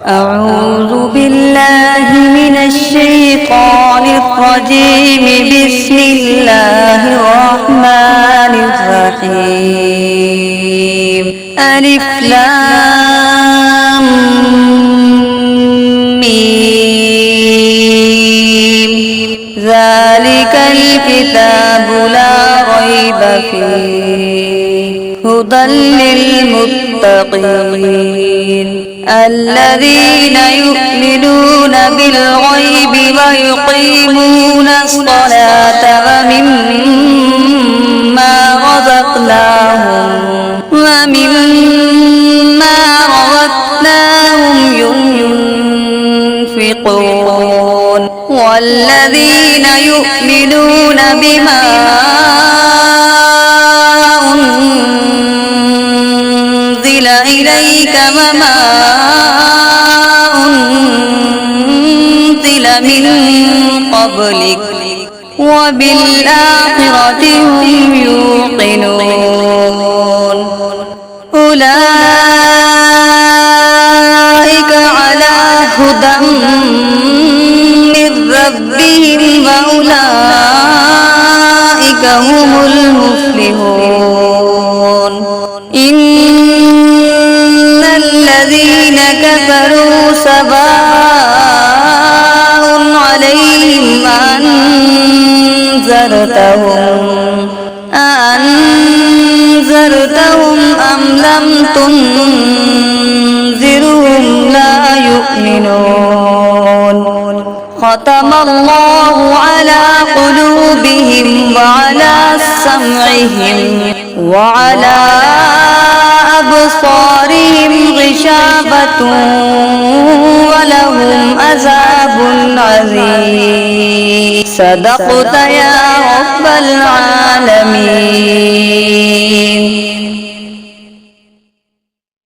أعوذ بالله من الشيطان الرجيم. بسم الله الرحمن الرحيم. ألف لام ميم. ذلك الكتاب لا ريب فيه هدى للمتقين الذين يؤمنون بالغيب ويقيمون الصلاة ومما رزقناهم ينفقون والذين يؤمنون بما أنزل إليك وما أنزل من قبلك وبالآخرة هم يوقنون أولئك على هدى من ربهم وأولئك هم المفلحون. إن الذين كفروا سواء عليهم أأنذرتهم أم لم تنذرهم لا يؤمنون. ختم الله على قلوبهم وعلى سمعهم وعلى أبصارهم غشاوة ولهم عذاب عظيم. صدقت يا رب العالمين.